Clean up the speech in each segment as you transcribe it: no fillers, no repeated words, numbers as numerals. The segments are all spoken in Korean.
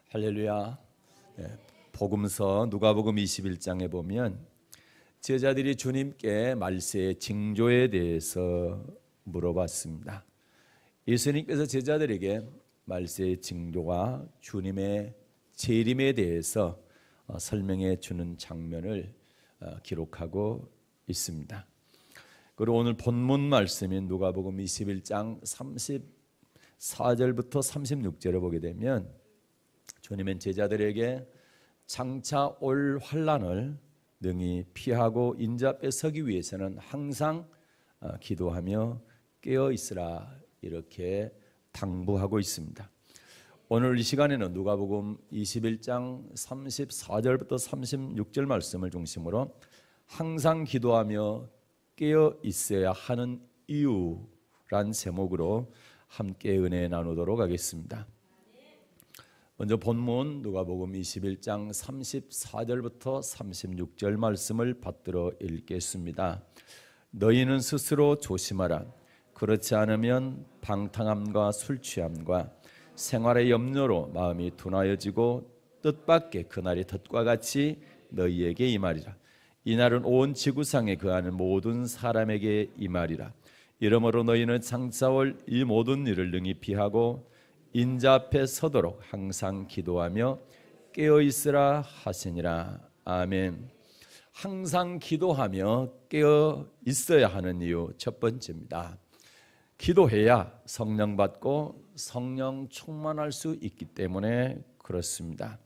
할렐루야. 복음서 누가복음 21장에 보면 제자들이 주님께 말세의 징조에 대해서 물어봤습니다. 예수님께서 제자들에게 말세의 징조와 주님의 재림에 대해서 설명해 주는 장면을 기록하고 있습니다. 그리고 오늘 본문 말씀인 누가복음 21장 34절부터 36절을 보게 되면 주님은 제자들에게 장차 올 환난을 능히 피하고 인자 앞에 서기 위해서는 항상 기도하며 깨어 있으라 이렇게 당부하고 있습니다. 오늘 이 시간에는 누가복음 21장 34절부터 36절 말씀을 중심으로 항상 기도하며 깨어 있어야 하는 이유란 제목으로 함께 은혜 나누도록 하겠습니다. 먼저 본문 누가복음 21장 34절부터 36절 말씀을 받들어 읽겠습니다. 너희는 스스로 조심하라. 그렇지 않으면 방탕함과 술 취함과 생활의 염려로 마음이 둔하여지고 뜻밖의 그날이 덫과 같이 너희에게 임하리라. 이날은 온 지구상에 거하는 모든 사람에게 임하리라. 이러므로 너희는 장차 올 이 모든 일을 능히 피하고 인자 앞에 서도록 항상 기도하며 깨어 있으라 하시니라. 아멘. 항상 기도하며 깨어 있어야 하는 이유 첫 번째입니다. 기도해야 성령 받고 성령 충만할 수 있기 때문에 그렇습니다.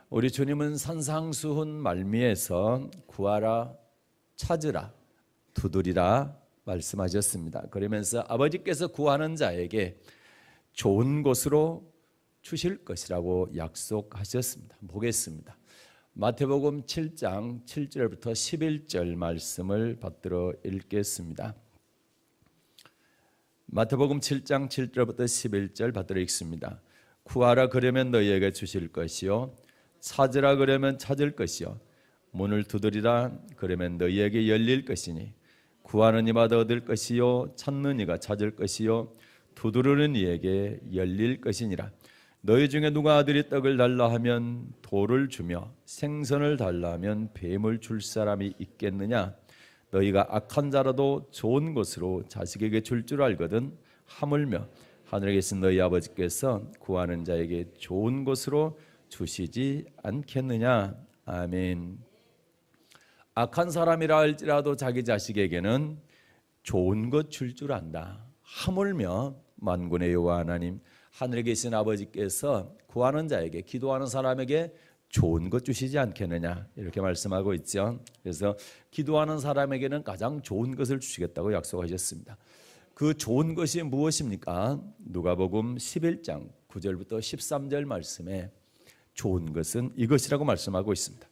우리 주님은 산상수훈 말미에서 구하라, 찾으라, 두드리라 말씀하셨습니다. 그러면서 아버지께서 구하는 자에게 좋은 곳으로 주실 것이라고 약속하셨습니다. 보겠습니다. 마태복음 7장 7절부터 11절 말씀을 받들어 읽겠습니다. 마태복음 7장 7절부터 11절 받들어 읽습니다. 구하라 그러면 너희에게 주실 것이요 찾으라 그러면 찾을 것이요 문을 두드리라 그러면 너희에게 열릴 것이니 구하는 이마다 얻을 것이요 찾는 이가 찾을 것이요 두드리는 이에게 열릴 것이니라. 너희 중에 누가 아들이 떡을 달라 하면 돌을 주며 생선을 달라 하면 뱀을 줄 사람이 있겠느냐? 너희가 악한 자라도 좋은 것으로 자식에게 줄 줄 알거든 하물며 하늘에 계신 너희 아버지께서 구하는 자에게 좋은 것으로 주시지 않겠느냐? 아멘. 악한 사람이라 할지라도 자기 자식에게는 좋은 것 줄 줄 안다. 하물며 만군의 여호와 하나님 하늘에 계신 아버지께서 구하는 자에게 기도하는 사람에게 좋은 것 주시지 않겠느냐 이렇게 말씀하고 있죠. 그래서 기도하는 사람에게는 가장 좋은 것을 주시겠다고 약속하셨습니다. 그 좋은 것이 무엇입니까? 누가복음 11장 9절부터 13절 말씀에 좋은 것은 이것이라고 말씀하고 있습니다.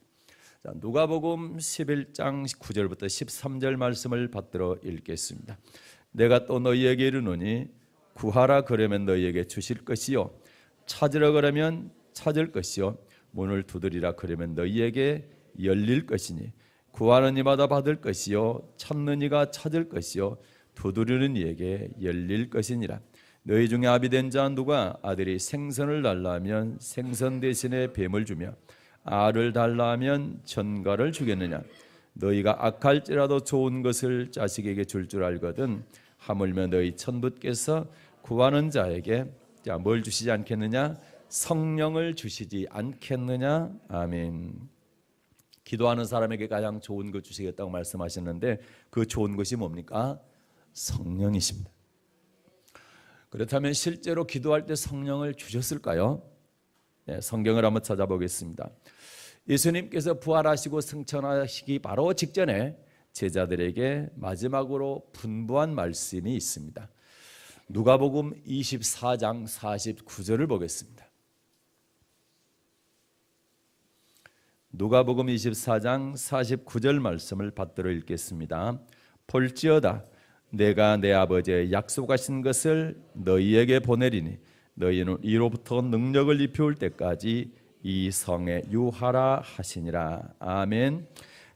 자, 누가복음 11장 9절부터 13절 말씀을 받들어 읽겠습니다. 내가 또 너희에게 이르노니 구하라 그러면 너희에게 주실 것이요 찾으라 그러면 찾을 것이요 문을 두드리라 그러면 너희에게 열릴 것이니 구하는 이마다 받을 것이요 찾는 이가 찾을 것이요 두드리는 이에게 열릴 것이니라. 너희 중에 아비된 자 누가 아들이 생선을 달라 하면 생선 대신에 뱀을 주며 알을 달라 하면 전갈을 주겠느냐? 너희가 악할지라도 좋은 것을 자식에게 줄 줄 알거든 하물며 너희 천부께서 구하는 자에게 뭘 주시지 않겠느냐? 성령을 주시지 않겠느냐? 아멘. 기도하는 사람에게 가장 좋은 것 주시겠다고 말씀하셨는데 그 좋은 것이 뭡니까? 성령이십니다. 그렇다면 실제로 기도할 때 성령을 주셨을까요? 네, 성경을 한번 찾아보겠습니다. 예수님께서 부활하시고 승천하시기 바로 직전에 제자들에게 마지막으로 분부한 말씀이 있습니다. 누가복음 24장 49절을 보겠습니다. 누가복음 24장 49절 말씀을 받들어 읽겠습니다. 볼지어다 내가 내 아버지의 약속하신 것을 너희에게 보내리니 너희는 이로부터 능력을 입혀올 때까지 이 성에 유하라 하시니라. 아멘.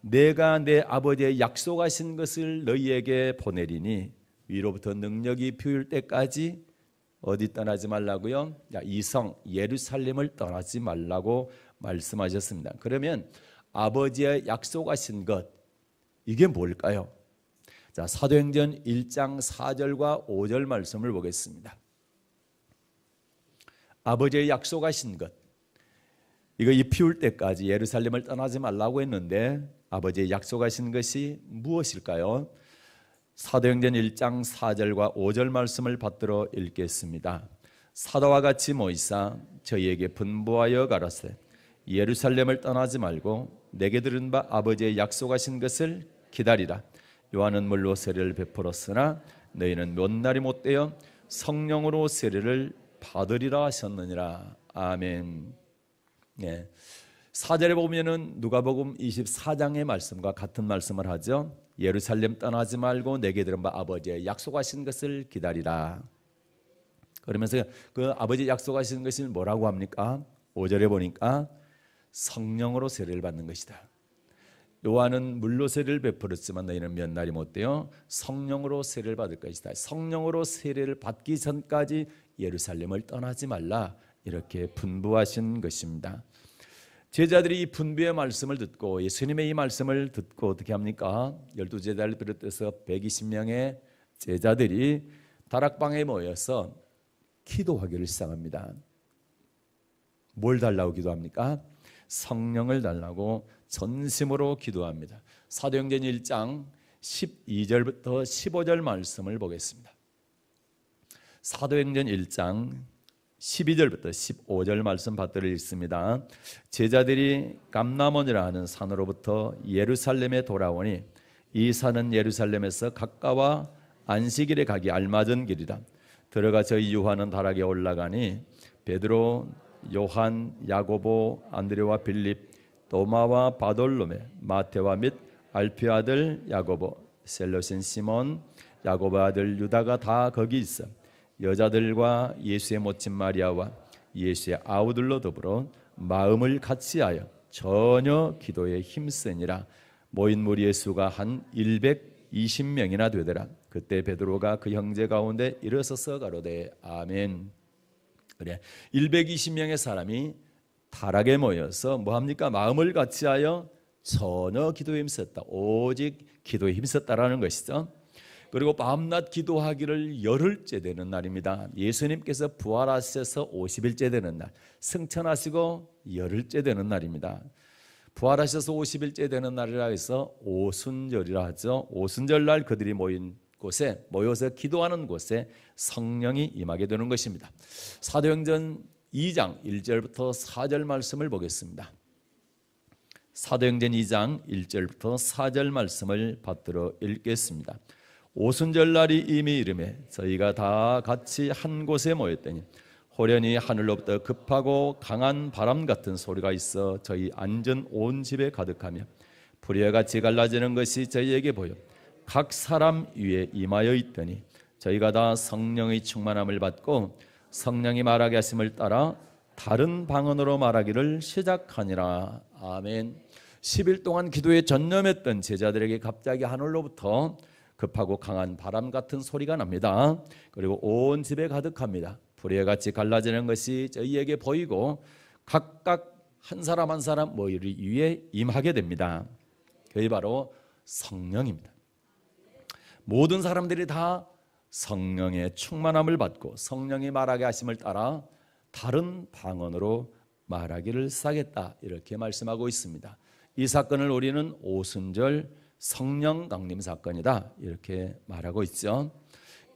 내가 내 아버지의 약속하신 것을 너희에게 보내리니 위로부터 능력이 피울 때까지 어디 떠나지 말라고요? 이 성 예루살렘을 떠나지 말라고 말씀하셨습니다. 그러면 아버지의 약속하신 것, 이게 뭘까요? 자, 사도행전 1장 4절과 5절 말씀을 보겠습니다. 아버지의 약속하신 것, 이거 잎 피울 때까지 예루살렘을 떠나지 말라고 했는데 아버지의 약속하신 것이 무엇일까요? 사도행전 1장 4절과 5절 말씀을 받들어 읽겠습니다. 사도와 같이 모이사 저희에게 분부하여 가라사대 예루살렘을 떠나지 말고 내게 들은 바 아버지의 약속하신 것을 기다리라. 요한은 물로 세례를 베풀었으나 너희는 몇 날이 못되어 성령으로 세례를 받으리라 하셨느니라. 아멘. 네. 4절에 보면은 누가복음 24장의 말씀과 같은 말씀을 하죠. 예루살렘 떠나지 말고 내게 들은 바 아버지의 약속하신 것을 기다리라. 그러면서 그 아버지 약속하신 것이 뭐라고 합니까? 5절에 보니까 성령으로 세례를 받는 것이다. 요한은 물로 세례를 베풀었지만 너희는 몇 날이 못되어 성령으로 세례를 받을 것이다. 성령으로 세례를 받기 전까지 예루살렘을 떠나지 말라, 이렇게 분부하신 것입니다. 제자들이 이 분부의 말씀을 듣고 예수님의 이 말씀을 듣고 어떻게 합니까? 12제자를 비롯해서 120명의 제자들이 다락방에 모여서 기도하기를 시작합니다. 뭘 달라고 기도합니까? 성령을 달라고 전심으로 기도합니다. 사도행전 1장 12절부터 15절 말씀을 보겠습니다. 사도행전 1장 12절부터 15절 말씀 받들어 읽습니다. 제자들이 감람원이라 하는 산으로부터 예루살렘에 돌아오니 이 산은 예루살렘에서 가까워 안식일에 가기 알맞은 길이라. 들어가 저희 요한은 다락에 올라가니 베드로, 요한, 야고보, 안드레와 빌립, 도마와 바돌로메, 마테와 및 알피의 아들 야고보, 셀로신 시몬, 야고보 아들 유다가 다 거기 있어 여자들과 예수의 모친 마리아와 예수의 아우들로 더불어 마음을 같이하여 전혀 기도에 힘쓰니라. 모인 무리의 수가 한 120명이나 되더라. 그때 베드로가 그 형제 가운데 일어서서 가로되 아멘. 그래, 120명의 사람이 다락에 모여서 뭐합니까? 마음을 같이하여 전혀 기도에 힘썼다. 오직 기도에 힘썼다라는 것이죠. 그리고 밤낮 기도하기를 열흘째 되는 날입니다. 예수님께서 부활하셔서 50일째 되는 날, 승천하시고 열흘째 되는 날입니다. 부활하셔서 50일째 되는 날이라 해서 오순절이라 하죠. 오순절날 그들이 모인 곳에, 모여서 기도하는 곳에 성령이 임하게 되는 것입니다. 사도행전 2장 1절부터 4절 말씀을 보겠습니다. 사도행전 2장 1절부터 4절 말씀을 받들어 읽겠습니다. 오순절날이 이미 이르매 저희가 다 같이 한 곳에 모였더니 호련히 하늘로부터 급하고 강한 바람 같은 소리가 있어 저희 앉은 온 집에 가득하며 불의 같이 갈라지는 것이 저희에게 보여 각 사람 위에 임하여 있더니 저희가 다 성령의 충만함을 받고 성령이 말하게 하심을 따라 다른 방언으로 말하기를 시작하니라. 아멘. 10일 동안 기도에 전념했던 제자들에게 갑자기 하늘로부터 급하고 강한 바람 같은 소리가 납니다. 그리고 온 집에 가득합니다. 불의 같이 갈라지는 것이 저희에게 보이고 각각 한 사람 한 사람 머리 위에 임하게 됩니다. 그게 바로 성령입니다. 모든 사람들이 다 성령의 충만함을 받고 성령이 말하게 하심을 따라 다른 방언으로 말하기를 시작했다, 이렇게 말씀하고 있습니다. 이 사건을 우리는 오순절 성령 강림 사건이다, 이렇게 말하고 있죠.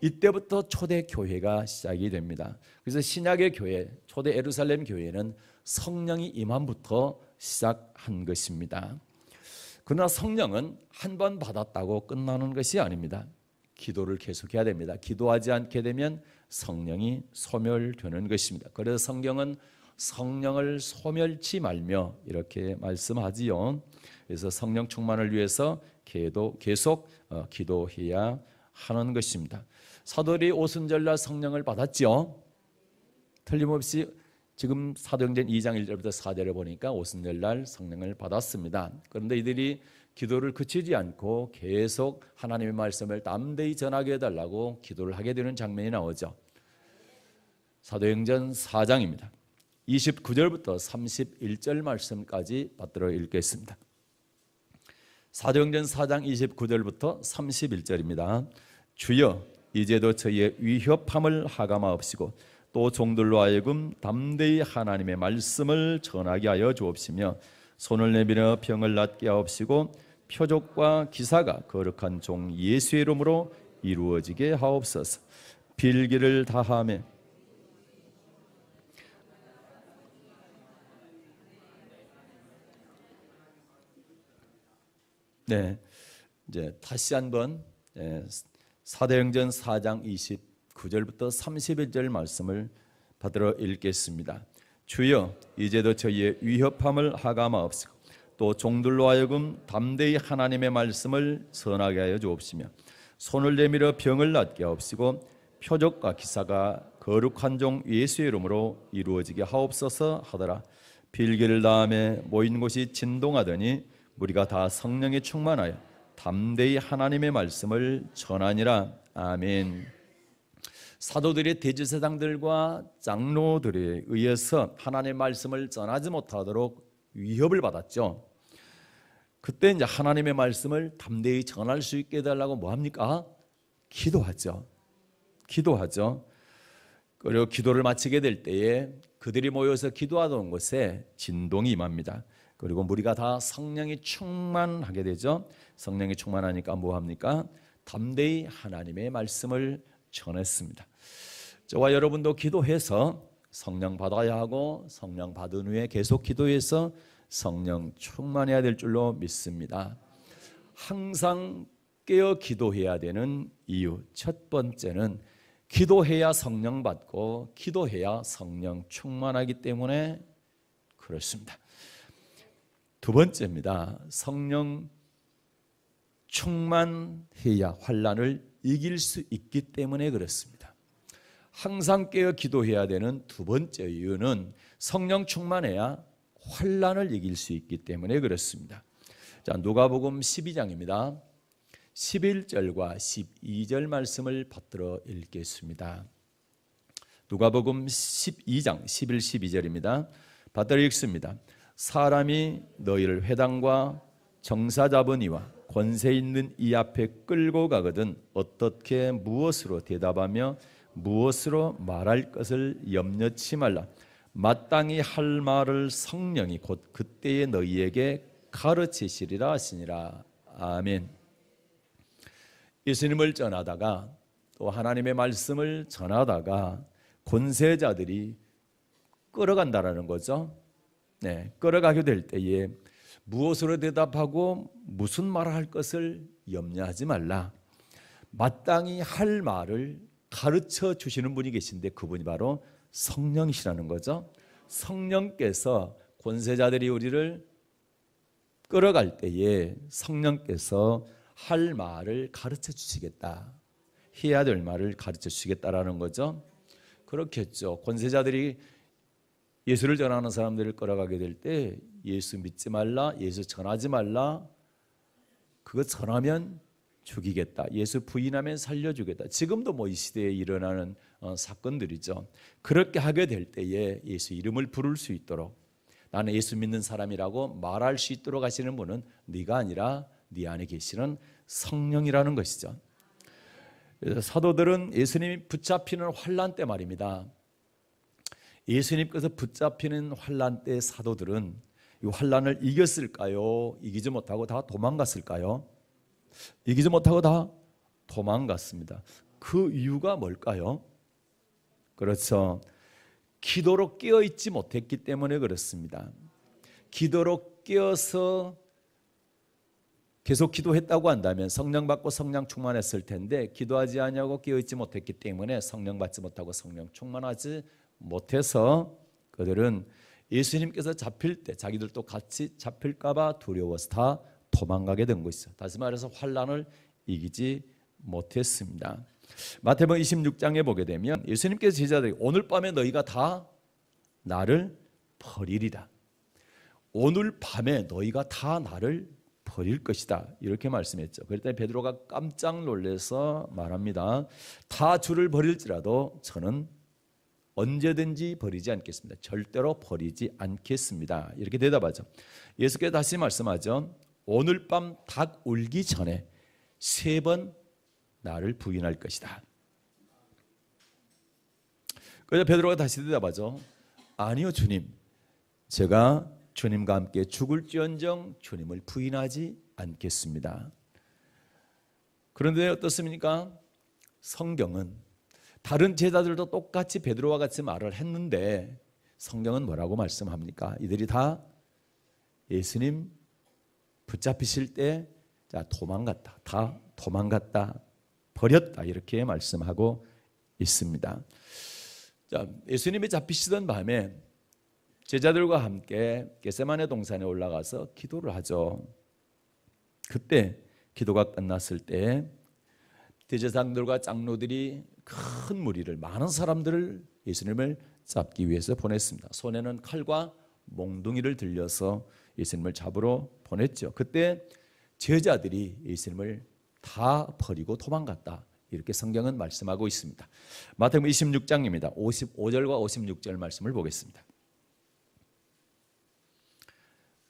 이때부터 초대 교회가 시작이 됩니다. 그래서 신약의 교회, 초대 예루살렘 교회는 성령이 임함부터 시작한 것입니다. 그러나 성령은 한 번 받았다고 끝나는 것이 아닙니다. 기도를 계속해야 됩니다. 기도하지 않게 되면 성령이 소멸되는 것입니다. 그래서 성경은 성령을 소멸치 말며 이렇게 말씀하지요. 그래서 성령 충만을 위해서 계속 기도해야 하는 것입니다. 사도들이 오순절날 성령을 받았지요. 틀림없이 지금 사도행전 2장 1절부터 4절을 보니까 오순절날 성령을 받았습니다. 그런데 이들이 기도를 그치지 않고 계속 하나님의 말씀을 담대히 전하게 해달라고 기도를 하게 되는 장면이 나오죠. 사도행전 4장입니다. 29절부터 31절 말씀까지 받들어 읽겠습니다. 사도행전 4장 29절부터 31절입니다. 주여 이제도 저희의 위협함을 하감하옵시고 또 종들로 하여금 담대히 하나님의 말씀을 전하게 하여 주옵시며 손을 내밀어 병을 낫게 하옵시고 표적과 기사가 거룩한 종 예수의 이름으로 이루어지게 하옵소서. 빌기를 다하며 이제 다시 한번 사도행전 4장 29절부터 31절 말씀을 받들어 읽겠습니다. 주여 이제도 저희의 위협함을 하감하옵시고 또 종들로 하여금 담대히 하나님의 말씀을 전하게 하여 주옵시며 손을 내밀어 병을 낫게 하옵시고 표적과 기사가 거룩한 종 예수의 이름으로 이루어지게 하옵소서 하더라. 빌기를 다음에 모인 곳이 진동하더니 우리가 다 성령에 충만하여 담대히 하나님의 말씀을 전하니라. 아멘. 사도들이 대제사장들과 장로들에 의해서 하나님의 말씀을 전하지 못하도록 위협을 받았죠. 그때 이제 하나님의 말씀을 담대히 전할 수 있게 해달라고 뭐 합니까? 기도하죠. 그리고 기도를 마치게 될 때에 그들이 모여서 기도하던 곳에 진동이 임합니다. 그리고 우리가 다 성령이 충만하게 되죠. 성령이 충만하니까 뭐 합니까? 담대히 하나님의 말씀을 전했습니다. 저와 여러분도 기도해서 성령 받아야 하고 성령 받은 후에 계속 기도해서 성령 충만해야 될 줄로 믿습니다. 항상 깨어 기도해야 되는 이유, 첫 번째는 기도해야 성령 받고 기도해야 성령 충만하기 때문에 그렇습니다. 두 번째입니다. 성령 충만해야 환난을 이길 수 있기 때문에 그렇습니다. 항상 깨어 기도해야 되는 두 번째 이유는 성령 충만해야 환난을 이길 수 있기 때문에 그렇습니다. 자, 누가복음 12장입니다. 11절과 12절 말씀을 받들어 읽겠습니다. 누가복음 12장 11, 12절입니다. 받들어 읽습니다. 사람이 너희를 회당과 정사 잡은 이와 권세 있는 이 앞에 끌고 가거든 어떻게 무엇으로 대답하며 무엇으로 말할 것을 염려치 말라. 마땅히 할 말을 성령이 곧 그때에 너희에게 가르치시리라 하시니라. 아멘. 예수님을 전하다가 또 하나님의 말씀을 전하다가 권세자들이 끌어간다라는 거죠. 끌어가게 될 때에 무엇으로 대답하고 무슨 말을 할 것을 염려하지 말라. 마땅히 할 말을 가르쳐 주시는 분이 계신데 그분이 바로 성령이시라는 거죠. 성령께서 권세자들이 우리를 끌어갈 때에 성령께서 할 말을 가르쳐 주시겠다. 해야 될 말을 가르쳐 주시겠다라는 거죠. 그렇겠죠. 권세자들이 예수를 전하는 사람들을 끌어가게 될 때 예수 믿지 말라, 예수 전하지 말라, 그거 전하면 죽이겠다, 예수 부인하면 살려주겠다. 지금도 뭐 이 시대에 일어나는 사건들이죠. 그렇게 하게 될 때에 예수 이름을 부를 수 있도록, 나는 예수 믿는 사람이라고 말할 수 있도록 하시는 분은 네가 아니라 네 안에 계시는 성령이라는 것이죠. 그래서 사도들은 예수님이 붙잡히는 환난 때 말입니다. 예수님께서 붙잡히는 환난 때 사도들은 이 환난을 이겼을까요? 이기지 못하고 다 도망갔을까요? 이기지 못하고 다 도망갔습니다. 그 이유가 뭘까요? 그렇죠. 기도로 깨어있지 못했기 때문에 그렇습니다. 기도로 깨어서 계속 기도했다고 한다면 성령 받고 성령 충만했을 텐데 기도하지 않냐고 깨어있지 못했기 때문에 성령 받지 못하고 성령 충만하지 못해서 그들은 예수님께서 잡힐 때 자기들도 같이 잡힐까 봐 두려워서 다 도망가게 된 것이죠. 다시 말해서 환난을 이기지 못했습니다. 마태복음 26장에 보게 되면 예수님께서 제자들에게 오늘 밤에 너희가 다 나를 버리리라. 오늘 밤에 너희가 다 나를 버릴 것이다, 이렇게 말씀했죠. 그럴 때 베드로가 깜짝 놀라서 말합니다. 다 주를 버릴지라도 저는 언제든지 버리지 않겠습니다. 절대로 버리지 않겠습니다. 이렇게 대답하죠. 예수께서 다시 말씀하죠. 오늘 밤 닭 울기 전에 3번 나를 부인할 것이다. 그래서 베드로가 다시 대답하죠. 아니요 주님, 제가 주님과 함께 죽을지언정 주님을 부인하지 않겠습니다. 그런데 어떻습니까? 성경은 다른 제자들도 똑같이 베드로와 같이 말을 했는데 성경은 뭐라고 말씀합니까? 이들이 다 예수님 붙잡히실 때 도망갔다, 다 도망갔다, 버렸다 이렇게 말씀하고 있습니다. 자, 예수님이 잡히시던 밤에 제자들과 함께 겟세마네 동산에 올라가서 기도를 하죠. 그때 기도가 끝났을 때 대제사장들과 장로들이 큰 무리를, 많은 사람들을 예수님을 잡기 위해서 보냈습니다. 손에는 칼과 몽둥이를 들려서 예수님을 잡으러 보냈죠. 그때 제자들이 예수님을 다 버리고 도망갔다. 이렇게 성경은 말씀하고 있습니다. 마태복음 26장입니다. 55절과 56절 말씀을 보겠습니다.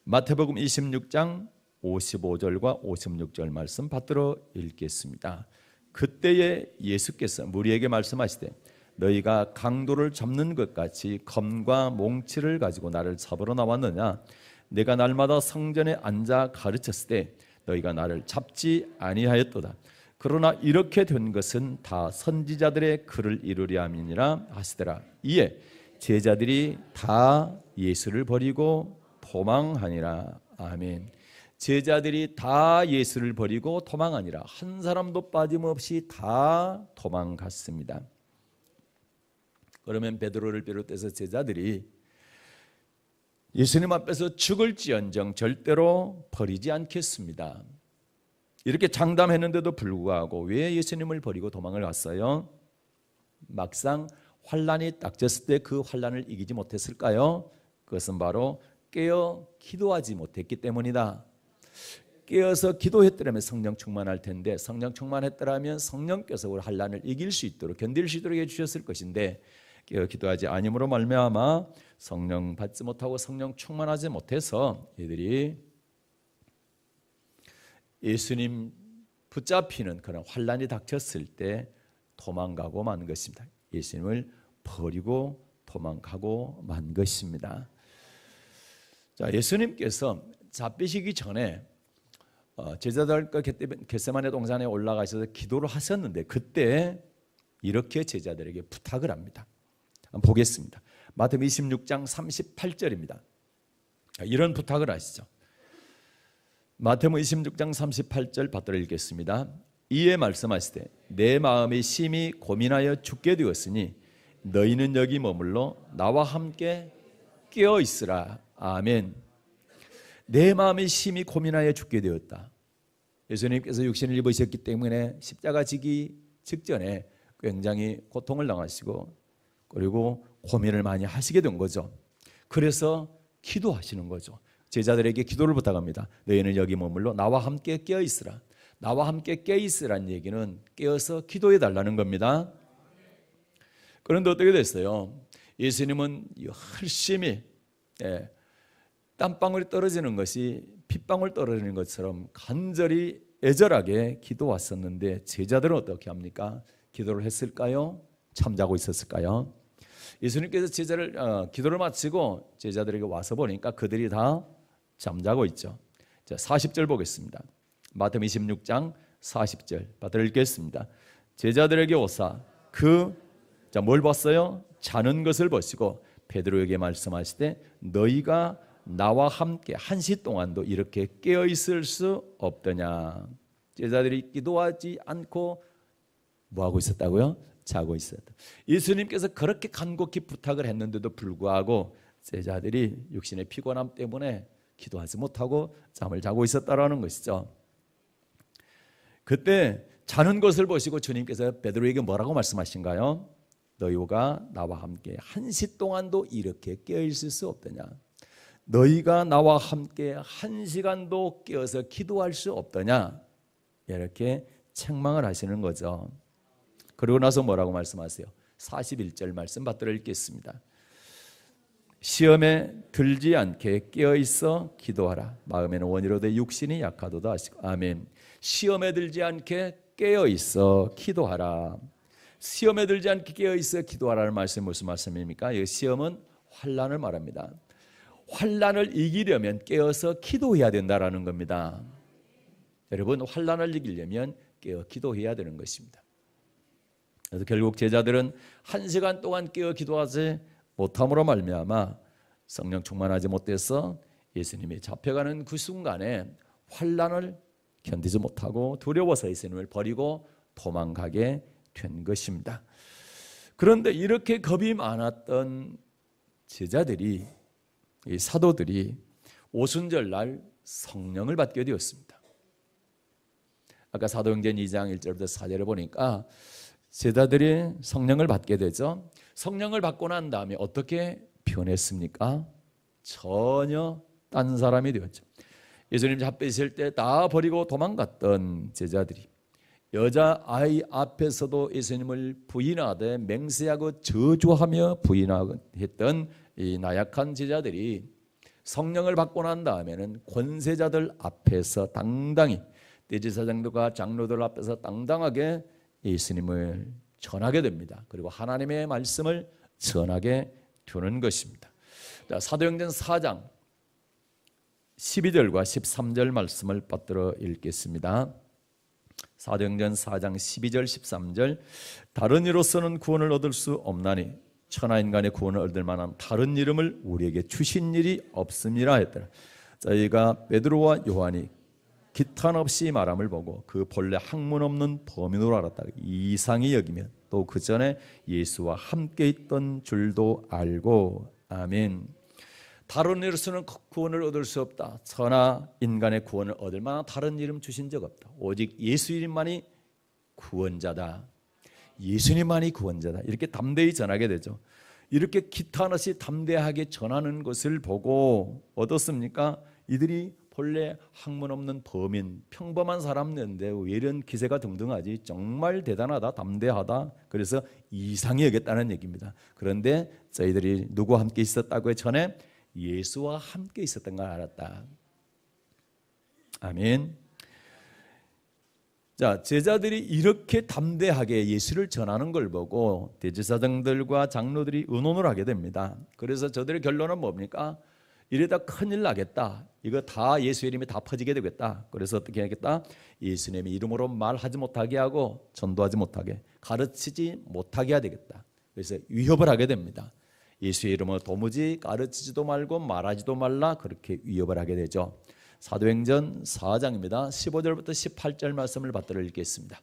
마태복음 26장 55절과 56절 말씀 받들어 읽겠습니다. 그때에 예수께서 무리에게 말씀하시되 너희가 강도를 잡는 것 같이 검과 몽치를 가지고 나를 잡으러 나왔느냐? 내가 날마다 성전에 앉아 가르쳤을 때 너희가 나를 잡지 아니하였도다. 그러나 이렇게 된 것은 다 선지자들의 글을 이루려 함이니라 하시더라. 이에 제자들이 다 예수를 버리고 도망하니라. 아멘. 제자들이 다 예수를 버리고 도망하니라. 한 사람도 빠짐없이 다 도망갔습니다. 그러면 베드로를 비롯해서 제자들이 예수님 앞에서 죽을지언정 절대로 버리지 않겠습니다. 이렇게 장담했는데도 불구하고 왜 예수님을 버리고 도망을 갔어요? 막상 환난이 닥쳤을 때 그 환난을 이기지 못했을까요? 그것은 바로 깨어 기도하지 못했기 때문이다. 깨어서 기도했더라면 성령 충만할 텐데 성령 충만했더라면 성령께서 우리 환난을 이길 수 있도록 견딜 수 있도록 해주셨을 것인데 깨어 기도하지 아님으로 말미암아 성령 받지 못하고 성령 충만하지 못해서 이들이 예수님 붙잡히는 그런 환난이 닥쳤을 때 도망가고 만 것입니다. 예수님을 버리고 도망가고 만 것입니다. 자, 예수님께서 잡히시기 전에 제자들과 겟세마네 동산에 올라가셔서 기도를 하셨는데 그때 이렇게 제자들에게 부탁을 합니다. 한번 보겠습니다. 마태복음 26장 38절입니다. 이런 부탁을 하시죠. 마태복음 26장 38절 받들어 읽겠습니다. 이에 말씀하시되 내 마음이 심히 고민하여 죽게 되었으니 너희는 여기 머물러 나와 함께 깨어 있으라. 아멘. 내 마음이 심히 고민하여 죽게 되었다. 예수님께서 육신을 입으셨기 때문에 십자가 지기 직전에 굉장히 고통을 당하시고 그리고 고민을 많이 하시게 된 거죠. 그래서 기도하시는 거죠. 제자들에게 기도를 부탁합니다. 너희는 여기 머물러 나와 함께 깨어 있으라. 나와 함께 깨어 있으라는 얘기는 깨어서 기도해 달라는 겁니다. 그런데 어떻게 됐어요? 예수님은 열심히 땀방울이 떨어지는 것이 핏방울 떨어지는 것처럼 간절히 애절하게 기도했었는데 제자들은 어떻게 합니까? 기도를 했을까요? 잠자고 있었을까요? 예수님께서 기도를 마치고 제자들에게 와서 보니까 그들이 다 잠자고 있죠. 자, 40절 보겠습니다. 마태복음 26장 40절 받들어 읽겠습니다. 제자들에게 오사 뭘 봤어요? 자는 것을 보시고 베드로에게 말씀하시되 너희가 나와 함께 1시 동안도 이렇게 깨어 있을 수 없더냐. 제자들이 기도하지 않고 뭐 하고 있었다고요? 자고 있었다. 예수님께서 그렇게 간곡히 부탁을 했는데도 불구하고 제자들이 육신의 피곤함 때문에 기도하지 못하고 잠을 자고 있었다라는 것이죠. 그때 자는 것을 보시고 주님께서 베드로에게 뭐라고 말씀하신가요? 너희가 나와 함께 1시 동안도 이렇게 깨어 있을 수 없더냐. 너희가 나와 함께 1시간도 깨어서 기도할 수 없더냐. 이렇게 책망을 하시는 거죠. 그리고 나서 뭐라고 말씀하세요? 41절 말씀 받들어 읽겠습니다. 시험에 들지 않게 깨어있어 기도하라. 마음에는 원이로되 육신이 약하도다 하시고. 아멘. 시험에 들지 않게 깨어있어 기도하라. 시험에 들지 않게 깨어있어 기도하라는 말씀이 무슨 말씀입니까? 이 시험은 환난을 말합니다. 환난을 이기려면 깨어서 기도해야 된다라는 겁니다. 여러분, 환난을 이기려면 깨어 기도해야 되는 것입니다. 그래서 결국 제자들은 1시간 동안 깨어 기도하지 못함으로 말미암아 성령 충만하지 못해서 예수님이 잡혀가는 그 순간에 환난을 견디지 못하고 두려워서 예수님을 버리고 도망가게 된 것입니다. 그런데 이렇게 겁이 많았던 제자들이, 이 사도들이 오순절 날 성령을 받게 되었습니다. 아까 사도행전 2장 1절부터 4절을 보니까 제자들이 성령을 받게 되죠. 성령을 받고 난 다음에 어떻게 변했습니까? 전혀 딴 사람이 되었죠. 예수님 잡히실 때 다 버리고 도망갔던 제자들이 여자아이 앞에서도 예수님을 부인하되 맹세하고 저주하며 부인했던 이 나약한 제자들이 성령을 받고 난 다음에는 권세자들 앞에서 당당히, 대제사장들과 장로들 앞에서 당당하게 예수님을 전하게 됩니다. 그리고 하나님의 말씀을 전하게 되는 것입니다. 자, 사도행전 4장 12절과 13절 말씀을 받들어 읽겠습니다. 사도행전 4장 12절 13절. 다른 이로서는 구원을 얻을 수 없나니 천하 인간의 구원을 얻을 만한 다른 이름을 우리에게 주신 일이 없음이라 했더라. 저희가 베드로와 요한이 기탄 없이 말함을 보고 그 본래 학문 없는 범인으로 알았다. 이상히 여기면 또 그 전에 예수와 함께 있던 줄도 알고. 아멘. 다른 이로서는 구원을 얻을 수 없다. 천하 인간의 구원을 얻을 만한 다른 이름 주신 적 없다. 오직 예수 이름만이 구원자다. 예수님만이 구원자다. 이렇게 담대히 전하게 되죠. 이렇게 기탄 없이 담대하게 전하는 것을 보고 어떻습니까? 이들이 본래 학문 없는 범인, 평범한 사람인데 왜 이런 기세가 등등하지? 정말 대단하다, 담대하다. 그래서 이상히 여겼다는 얘기입니다. 그런데 저희들이 누구와 함께 있었다고요? 전에 예수와 함께 있었던 걸 알았다. 아멘. 자, 제자들이 이렇게 담대하게 예수를 전하는 걸 보고 대제사장들과 장로들이 의논을 하게 됩니다. 그래서 저들의 결론은 뭡니까? 이러다 큰일 나겠다. 이거 다 예수 이름이 다 퍼지게 되겠다. 그래서 어떻게 하겠다? 예수님의 이름으로 말하지 못하게 하고 전도하지 못하게, 가르치지 못하게 해야 되겠다. 그래서 위협을 하게 됩니다. 예수의 이름으로 도무지 가르치지도 말고 말하지도 말라, 그렇게 위협을 하게 되죠. 사도행전 4장입니다. 15절부터 18절 말씀을 받들어 읽겠습니다.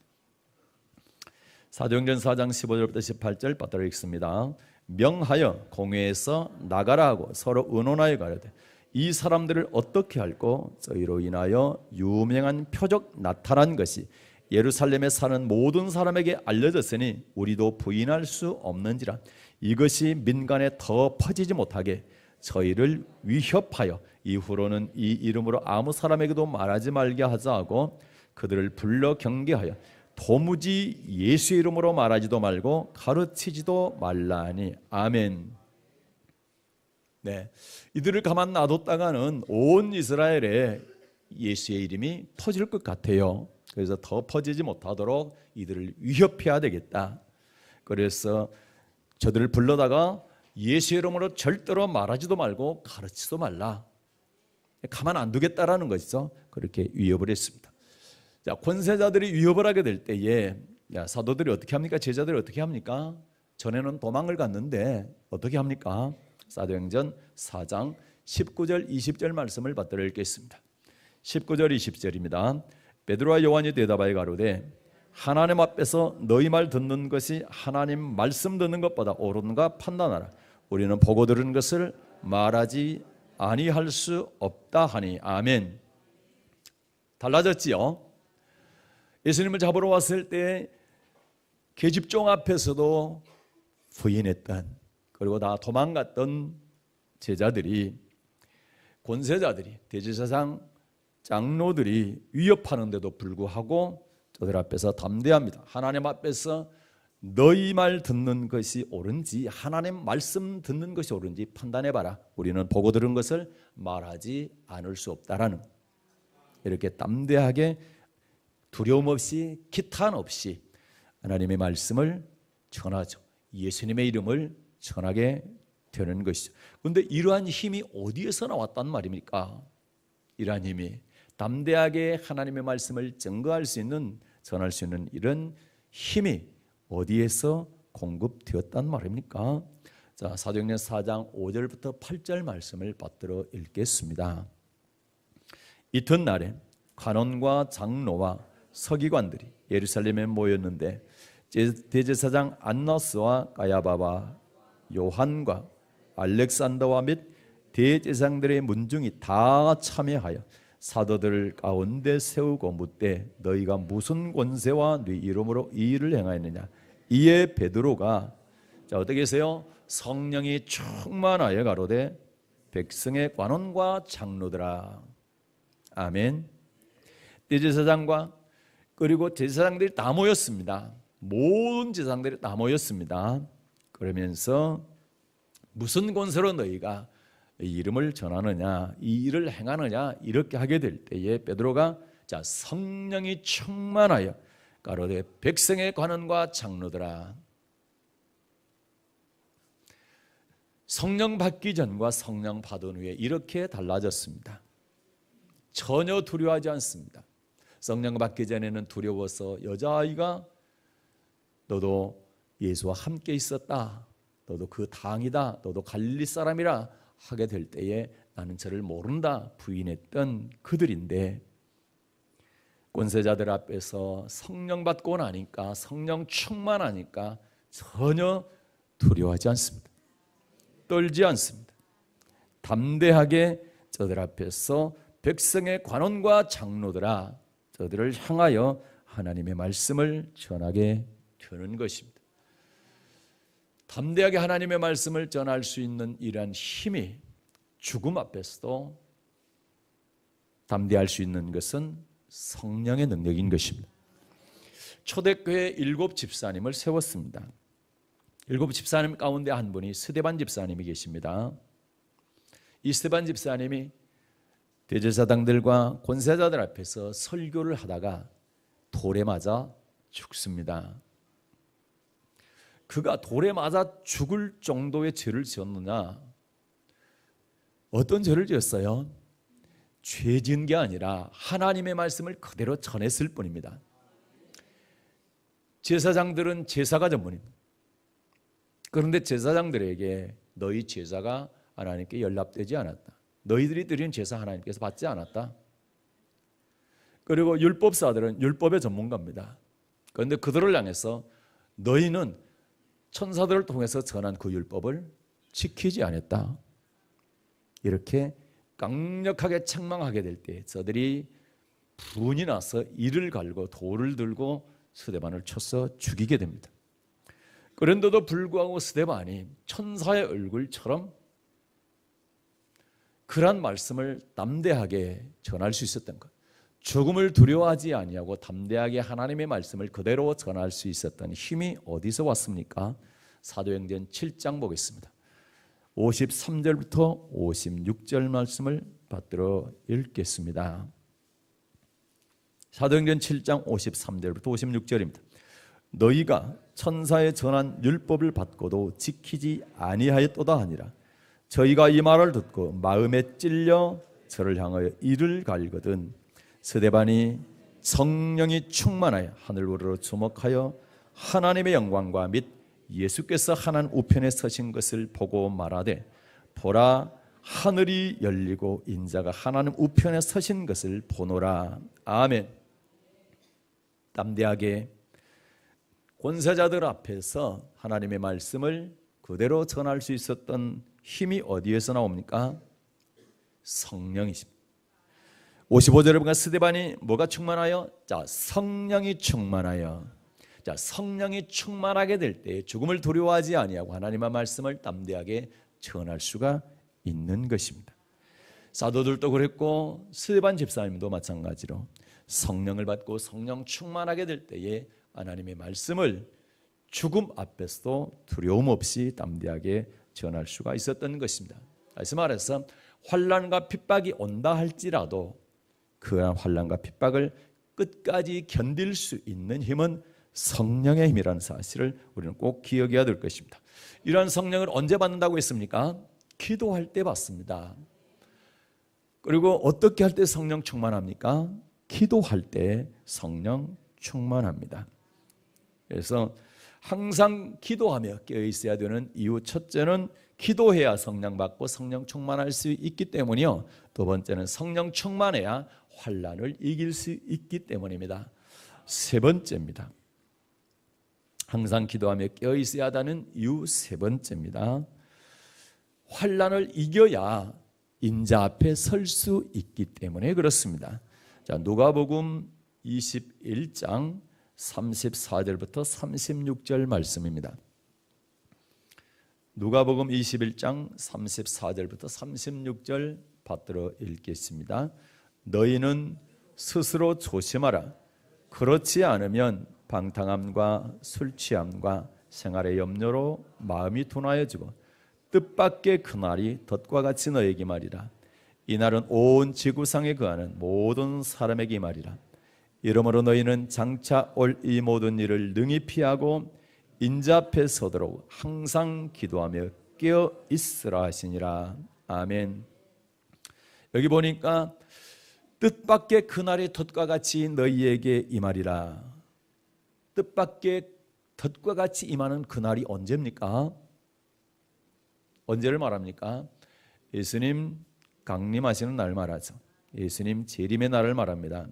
사도행전 4장 15절부터 18절 받들어 읽습니다. 명하여 공회에서 나가라 하고 서로 의논하여 가려되 이 사람들을 어떻게 할꼬? 저희로 인하여 유명한 표적 나타난 것이 예루살렘에 사는 모든 사람에게 알려졌으니 우리도 부인할 수 없는지라. 이것이 민간에 더 퍼지지 못하게 저희를 위협하여 이후로는 이 이름으로 아무 사람에게도 말하지 말게 하자 하고 그들을 불러 경계하여 도무지 예수 이름으로 말하지도 말고 가르치지도 말라니. 아멘. 네, 이들을 가만 놔뒀다가는 온 이스라엘에 예수의 이름이 퍼질 것 같아요. 그래서 더 퍼지지 못하도록 이들을 위협해야 되겠다. 그래서 저들을 불러다가 예수 이름으로 절대로 말하지도 말고 가르치지도 말라. 가만 안 두겠다라는 것이죠. 그렇게 위협을 했습니다. 자, 권세자들이 위협을 하게 될 때에 사도들이 어떻게 합니까? 제자들이 어떻게 합니까? 전에는 도망을 갔는데 어떻게 합니까? 사도행전 4장 19절 20절 말씀을 받들어 읽겠습니다. 19절 20절입니다. 베드로와 요한이 대답하여 가로되 하나님 앞에서 너희 말 듣는 것이 하나님 말씀 듣는 것보다 옳은가 판단하라. 우리는 보고 들은 것을 말하지 아니할 수 없다 하니. 아멘. 달라졌지요. 예수님을 잡으러 왔을 때 계집종 앞에서도 부인했던, 그리고 다 도망갔던 제자들이, 권세자들이, 대제사장 장로들이 위협하는데도 불구하고 저들 앞에서 담대합니다. 하나님 앞에서 너희 말 듣는 것이 옳은지 하나님 말씀 듣는 것이 옳은지 판단해봐라. 우리는 보고 들은 것을 말하지 않을 수 없다라는, 이렇게 담대하게 두려움 없이 기탄 없이 하나님의 말씀을 전하죠. 예수님의 이름을 전하게 되는 것이죠. 그런데 이러한 힘이 어디에서 나왔단 말입니까? 이러한 힘이 담대하게 하나님의 말씀을 증거할 수 있는, 전할 수 있는 이런 힘이 어디에서 공급되었단 말입니까? 자, 사도행전 4장 5절부터 8절 말씀을 받들어 읽겠습니다. 이튿날에 관원과 장로와 서기관들이 예루살렘에 모였는데 대제사장 안나스와 가야바와 요한과 알렉산더와 및 대제사장들의 문중이 다 참여하여 사도들 가운데 세우고 묻되 너희가 무슨 권세와 네 이름으로 이 일을 행하였느냐. 이에 베드로가, 자, 어떻게 하세요? 성령이 충만하여 가로되 백성의 관원과 장로들아. 아멘. 대제사장과 그리고 제사장들이 다 모였습니다. 모든 제사장들이 다 모였습니다. 그러면서 무슨 권세로 너희가 이 이름을 전하느냐, 이 일을 행하느냐, 이렇게 하게 될 때에 베드로가, 자, 성령이 충만하여 가로되 백성의 관원과 장로들아. 성령 받기 전과 성령 받은 후에 이렇게 달라졌습니다. 전혀 두려워하지 않습니다. 성령 받기 전에는 두려워서 여자아이가 너도 예수와 함께 있었다, 너도 그 당이다, 너도 갈릴리 사람이라 하게 될 때에 나는 저를 모른다 부인했던 그들인데, 권세자들 앞에서 성령 받고 나니까, 성령 충만하니까 전혀 두려워하지 않습니다. 떨지 않습니다. 담대하게 저들 앞에서 백성의 관원과 장로들아, 저들을 향하여 하나님의 말씀을 전하게 되는 것입니다. 담대하게 하나님의 말씀을 전할 수 있는 이러한 힘이, 죽음 앞에서도 담대할 수 있는 것은 성령의 능력인 것입니다. 초대교회 7 집사님을 세웠습니다. 7 집사님 가운데 한 분이 스데반 집사님이 계십니다. 이 스데반 집사님이 대제사장들과 권세자들 앞에서 설교를 하다가 돌에 맞아 죽습니다. 그가 돌에 맞아 죽을 정도의 죄를 지었느냐? 어떤 죄를 지었어요? 죄 지은 게 아니라 하나님의 말씀을 그대로 전했을 뿐입니다. 제사장들은 제사가 전문입니다. 그런데 제사장들에게 너희 제사가 하나님께 연락되지 않았다, 너희들이 드린 제사 하나님께서 받지 않았다. 그리고 율법사들은 율법의 전문가입니다. 그런데 그들을 향해서 너희는 천사들을 통해서 전한 그 율법을 지키지 않았다, 이렇게 강력하게 책망하게 될 때 저들이 분이 나서 이를 갈고 돌을 들고 스데반을 쳐서 죽이게 됩니다. 그런데도 불구하고 스데반이 천사의 얼굴처럼 그런 말씀을 담대하게 전할 수 있었던 것, 죽음을 두려워하지 아니하고 담대하게 하나님의 말씀을 그대로 전할 수 있었던 힘이 어디서 왔습니까? 사도행전 7장 보겠습니다. 53절부터 56절 말씀을 받들어 읽겠습니다. 사도행전 7장 53절부터 56절입니다. 너희가 천사의 전한 율법을 받고도 지키지 아니하였도다 하니라. 저희가 이 말을 듣고 마음에 찔려 저를 향하여 이를 갈거든 스데반이 성령이 충만하여 하늘으로 주목하여 하나님의 영광과 및 예수께서 하나님 우편에 서신 것을 보고 말하되 보라 하늘이 열리고 인자가 하나님 우편에 서신 것을 보노라. 아멘. 담대하게 권세자들 앞에서 하나님의 말씀을 그대로 전할 수 있었던 힘이 어디에서 나옵니까? 성령이십니다. 55절에 보니까 스데반이 뭐가 충만하여? 자, 성령이 충만하여. 자, 성령이 충만하게 될 때 죽음을 두려워하지 아니하고 하나님의 말씀을 담대하게 전할 수가 있는 것입니다. 사도들도 그랬고 스데반 집사님도 마찬가지로 성령을 받고 성령 충만하게 될 때에 하나님의 말씀을 죽음 앞에서도 두려움 없이 담대하게 전할 수가 있었던 것입니다. 다시 말해서 환난과 핍박이 온다 할지라도 그러한 환난과 핍박을 끝까지 견딜 수 있는 힘은 성령의 힘이라는 사실을 우리는 꼭 기억해야 될 것입니다. 이러한 성령을 언제 받는다고 했습니까? 기도할 때 받습니다. 그리고 어떻게 할 때 성령 충만합니까? 기도할 때 성령 충만합니다. 그래서 항상 기도하며 깨어 있어야 되는 이유, 첫째는 기도해야 성령 받고 성령 충만할 수 있기 때문이요. 두 번째는 성령 충만해야 환난을 이길 수 있기 때문입니다. 세 번째입니다. 항상 기도하며 깨어 있어야 한다는 이유 세 번째입니다. 환난을 이겨야 인자 앞에 설 수 있기 때문에 그렇습니다. 자, 누가복음 21장 34절부터 36절 말씀입니다. 누가복음 21장 34절부터 36절 받들어 읽겠습니다. 너희는 스스로 조심하라. 그렇지 않으면 방탕함과 술 취함과 생활의 염려로 마음이 둔하여지고 뜻밖의 그날이 덫과 같이 너에게 말이라. 이날은 온 지구상에 거하는 모든 사람에게 말이라. 이러므로 너희는 장차 올 이 모든 일을 능히 피하고 인자 앞에 서도록 항상 기도하며 깨어 있으라 하시니라. 아멘. 여기 보니까 뜻밖의 그날의 덫과 같이 너희에게 임하리라. 뜻밖의 덫과 같이 임하는 그날이 언제입니까? 언제를 말합니까? 예수님 강림하시는 날 말하죠. 예수님 재림의 날을 말합니다.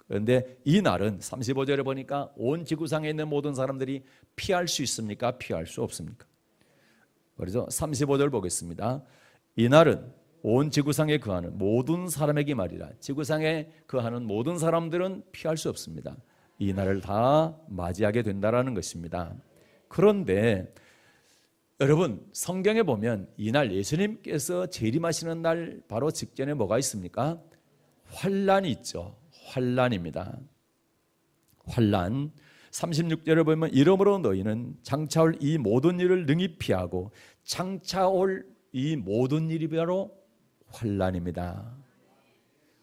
그런데 이 날은 35절에 보니까 온 지구상에 있는 모든 사람들이 피할 수 있습니까? 피할 수 없습니까? 그래서 35절 보겠습니다. 이 날은 온 지구상에 거하는 모든 사람에게 말이라. 지구상에 거하는 모든 사람들은 피할 수 없습니다. 이 날을 다 맞이하게 된다라는 것입니다. 그런데 여러분, 성경에 보면 이날 예수님께서 재림하시는 날 바로 직전에 뭐가 있습니까? 환난이 있죠. 환난입니다. 환난. 36절에 보면 이러므로 너희는 장차 올 이 모든 일을 능히 피하고, 장차 올 이 모든 일이 바로 환난입니다.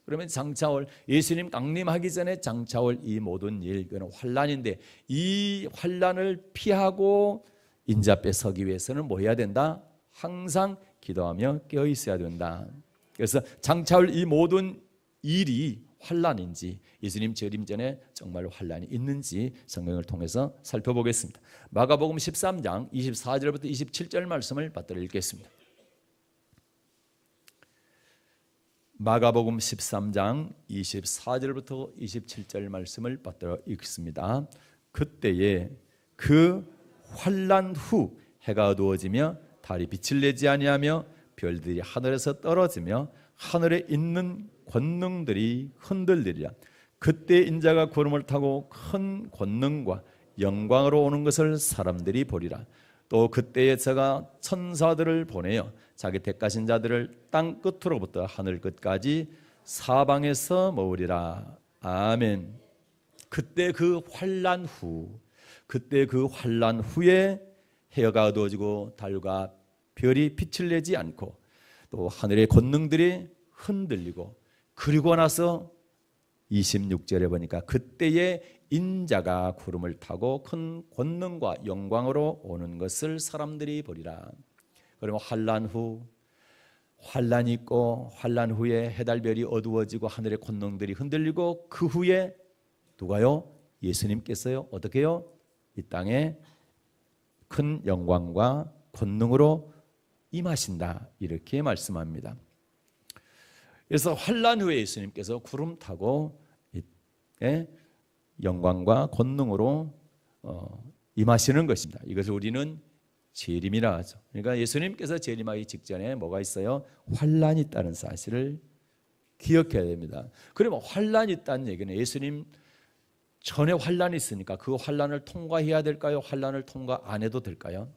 그러면 장차 올 예수님 강림하기 전에 장차 올 이 모든 일, 그건 환난인데, 이 환난을 피하고 인자 앞에 서기 위해서는 뭐 해야 된다? 항상 기도하며 깨어 있어야 된다. 그래서 장차 올 이 모든 일이 환난인지, 예수님 재림 전에 정말 환난이 있는지 성경을 통해서 살펴보겠습니다. 마가복음 13장 24절부터 27절 말씀을 받들어 읽겠습니다. 마가복음 13장 24절부터 27절 말씀을 받들어 읽습니다. 그때에 그 환난 후 해가 어두워지며 달이 빛을 내지 아니하며 별들이 하늘에서 떨어지며 하늘에 있는 권능들이 흔들리리라. 그때 인자가 구름을 타고 큰 권능과 영광으로 오는 것을 사람들이 보리라. 또 그때에 저가 천사들을 보내어 자기 택하신 자들을 땅 끝으로부터 하늘 끝까지 사방에서 모으리라. 아멘. 그때 그 환난 후에 해가 어두워지고 달과 별이 빛을 내지 않고 또 하늘의 권능들이 흔들리고, 그리고 나서 26절에 보니까 그때에 인자가 구름을 타고 큰 권능과 영광으로 오는 것을 사람들이 보리라. 그러면 환난 후, 환난이 있고 환난 후에 해달별이 어두워지고 하늘의 권능들이 흔들리고, 그 후에 누가요? 예수님께서요 어떻게 해요? 이 땅에 큰 영광과 권능으로 임하신다, 이렇게 말씀합니다. 그래서 환난 후에 예수님께서 구름 타고 영광과 권능으로 임하시는 것입니다. 이것을 우리는 재림이라 하죠. 그러니까 예수님께서 재림하기 직전에 뭐가 있어요? 환난이 있다는 사실을 기억해야 됩니다. 그러면 환난이 있다는 얘기는 예수님 전에 환난이 있으니까 그 환난을 통과해야 될까요? 환난을 통과 안 해도 될까요?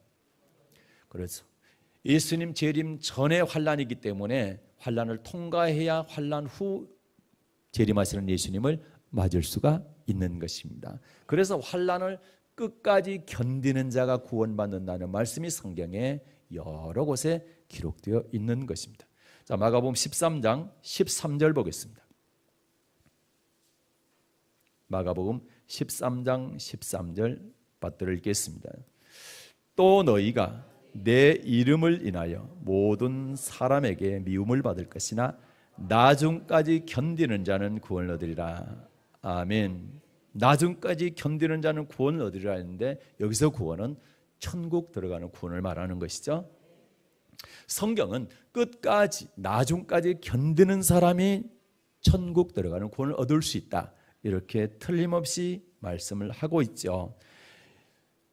그렇죠. 예수님 재림 전에 환난이기 때문에 환난을 통과해야 환난 후 재림하시는 예수님을 맞을 수가 있는 것입니다. 그래서 환난을 끝까지 견디는 자가 구원받는다는 말씀이 성경에 여러 곳에 기록되어 있는 것입니다. 자, 마가복음 13장 13절 보겠습니다. 마가복음 13장 13절 받들어 읽겠습니다. 또 너희가 내 이름을 인하여 모든 사람에게 미움을 받을 것이나 나중까지 견디는 자는 구원을 얻으리라. 아멘. 나중까지 견디는 자는 구원을 얻으리라 했는데 여기서 구원은 천국 들어가는 구원을 말하는 것이죠. 성경은 끝까지 나중까지 견디는 사람이 천국 들어가는 구원을 얻을 수 있다, 이렇게 틀림없이 말씀을 하고 있죠.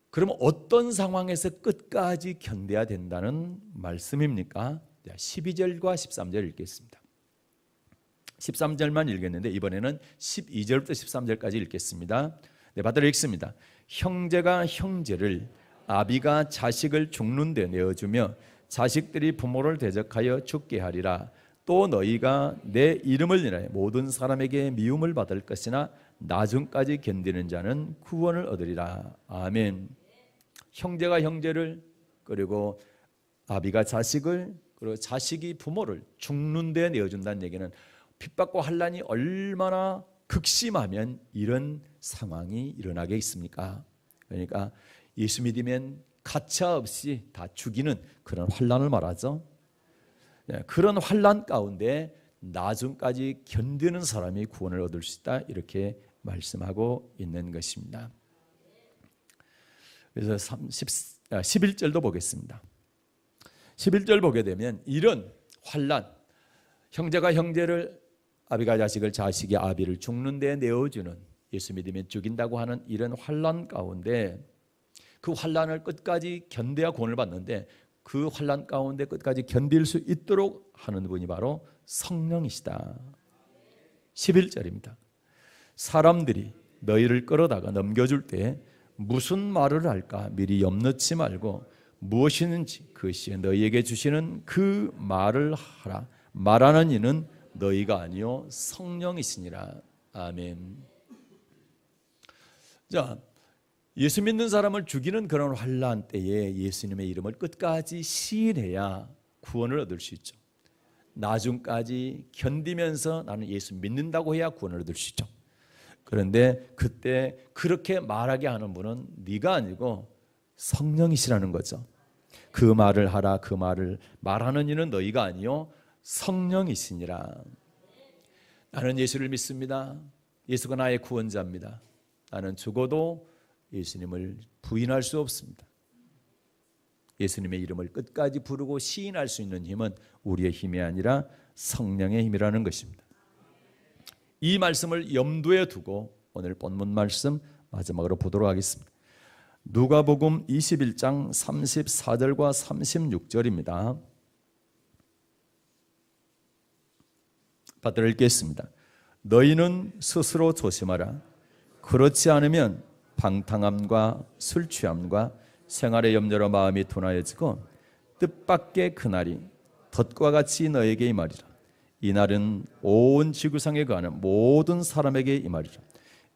그러면 어떤 상황에서 끝까지 견뎌야 된다는 말씀입니까? 12절과 13절 읽겠습니다. 13절만 읽겠는데 이번에는 12절부터 13절까지 읽겠습니다. 네, 받들어 읽습니다. 형제가 형제를, 아비가 자식을 죽는 데 내어주며 자식들이 부모를 대적하여 죽게 하리라. 또 너희가 내 이름을 인하여 모든 사람에게 미움을 받을 것이나 나중까지 견디는 자는 구원을 얻으리라. 아멘. 형제가 형제를, 그리고 아비가 자식을, 그리고 자식이 부모를 죽는 데 내어준다는 얘기는 핍박과 환난이 얼마나 극심하면 이런 상황이 일어나게 있습니까? 그러니까 예수 믿으면 가차없이 다 죽이는 그런 환난을 말하죠. 그런 환난 가운데 나중까지 견디는 사람이 구원을 얻을 수 있다, 이렇게 말씀하고 있는 것입니다. 그래서 11절도 보겠습니다. 11절 보게 되면 이런 환난, 형제가 형제를, 아비가 자식을, 자식이 아비를 죽는 데 내어주는, 예수 믿으면 죽인다고 하는 이런 환난 가운데 그 환난을 끝까지 견뎌야 구원을 받는데 그 환난 가운데 끝까지 견딜 수 있도록 하는 분이 바로 성령이시다. 11절입니다. 사람들이 너희를 끌어다가 넘겨줄 때 무슨 말을 할까 미리 염려치 말고 무엇이든지 그 시에 너희에게 주시는 그 말을 하라. 말하는 이는 너희가 아니요 성령이시니라. 아멘. 자, 예수 믿는 사람을 죽이는 그런 환난 때에 예수님의 이름을 끝까지 시인해야 구원을 얻을 수 있죠. 나중까지 견디면서 나는 예수 믿는다고 해야 구원을 얻을 수 있죠. 그런데 그때 그렇게 말하게 하는 분은 네가 아니고 성령이시라는 거죠. 그 말을 하라, 그 말을 말하는 이는 너희가 아니요 성령이시니라. 나는 예수를 믿습니다. 예수가 나의 구원자입니다. 나는 죽어도 예수님을 부인할 수 없습니다. 예수님의 이름을 끝까지 부르고 시인할 수 있는 힘은 우리의 힘이 아니라 성령의 힘이라는 것입니다. 이 말씀을 염두에 두고 오늘 본문 말씀 마지막으로 보도록 하겠습니다. 누가복음 21장 34절과 36절입니다. 받들어 읽겠습니다. 너희는 스스로 조심하라. 그렇지 않으면 방탕함과 술 취함과 생활의 염려로 마음이 둔하여지고 뜻밖의 그날이 덫과 같이 너에게 임하리라. 이날은 온 지구상에 거하는 모든 사람에게 임하리라.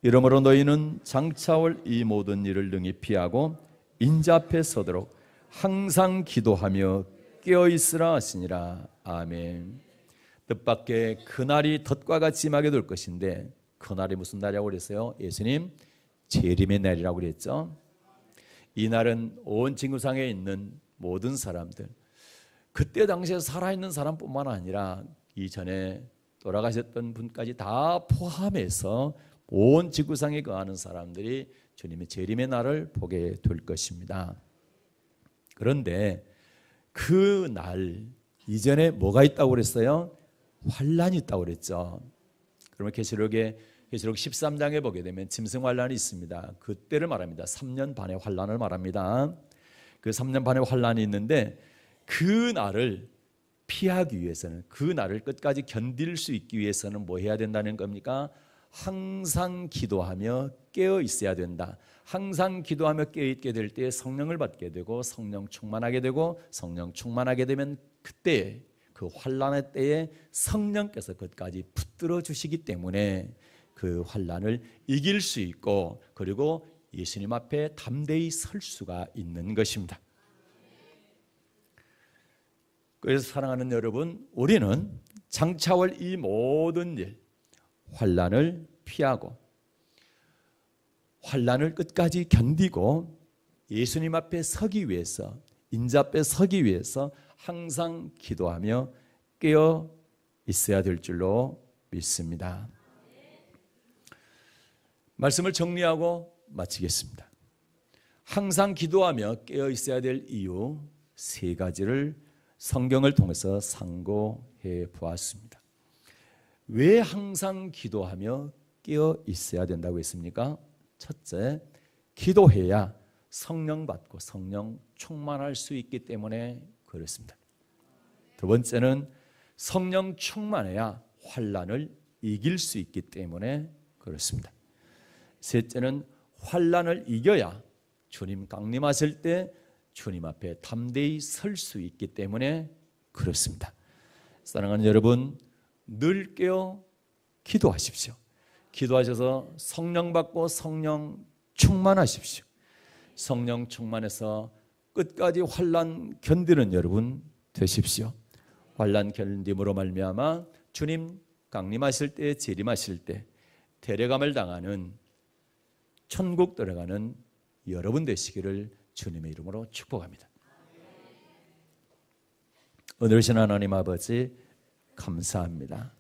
이러므로 너희는 장차 올 이 모든 일을 능히 피하고 인자 앞에 서도록 항상 기도하며 깨어있으라 하시니라. 아멘. 뜻밖의 그날이 덫과 같이 임하게 될 것인데 그날이 무슨 날이라고 그랬어요? 예수님 재림의 날이라고 그랬죠. 이 날은 온 지구상에 있는 모든 사람들, 그때 당시에 살아있는 사람뿐만 아니라 이전에 돌아가셨던 분까지 다 포함해서 온 지구상에 거하는 사람들이 주님의 재림의 날을 보게 될 것입니다. 그런데 그 날 이전에 뭐가 있다고 그랬어요? 환란이 있다고 그랬죠. 그러면 계시록 13장에 보게 되면 짐승 환란이 있습니다. 그때를 말합니다. 3년 반의 환란을 말합니다. 그 3년 반의 환란이 있는데 그 날을 피하기 위해서는, 그 날을 끝까지 견딜 수 있기 위해서는 뭐 해야 된다는 겁니까? 항상 기도하며 깨어 있어야 된다. 항상 기도하며 깨어 있게 될 때 성령을 받게 되고 성령 충만하게 되고 성령 충만하게 되면 그때 그 환란의 때에 성령께서 끝까지 붙들어 주시기 때문에 그 환란을 이길 수 있고, 그리고 예수님 앞에 담대히 설 수가 있는 것입니다. 그래서 사랑하는 여러분, 우리는 장차올 이 모든 일, 환난을 피하고 환난을 끝까지 견디고 예수님 앞에 서기 위해서, 인자 앞에 서기 위해서 항상 기도하며 깨어 있어야 될 줄로 믿습니다. 말씀을 정리하고 마치겠습니다. 항상 기도하며 깨어 있어야 될 이유 3가지를 성경을 통해서 상고해 보았습니다. 왜 항상 기도하며 깨어 있어야 된다고 했습니까? 첫째, 기도해야 성령 받고 성령 충만할 수 있기 때문에 그렇습니다. 두 번째는 성령 충만해야 환난을 이길 수 있기 때문에 그렇습니다. 셋째는 환난을 이겨야 주님 강림하실 때 주님 앞에 담대히 설 수 있기 때문에 그렇습니다. 사랑하는 여러분, 늘 깨어 기도하십시오. 기도하셔서 성령 받고 성령 충만하십시오. 성령 충만해서 끝까지 환난 견디는 여러분 되십시오. 환난 견딤으로 말미암아 주님 강림하실 때, 재림하실 때 데려감을 당하는 천국 들어가는 여러분 되시기를 주님의 이름으로 축복합니다. 은혜로우신 하나님 아버지 감사합니다.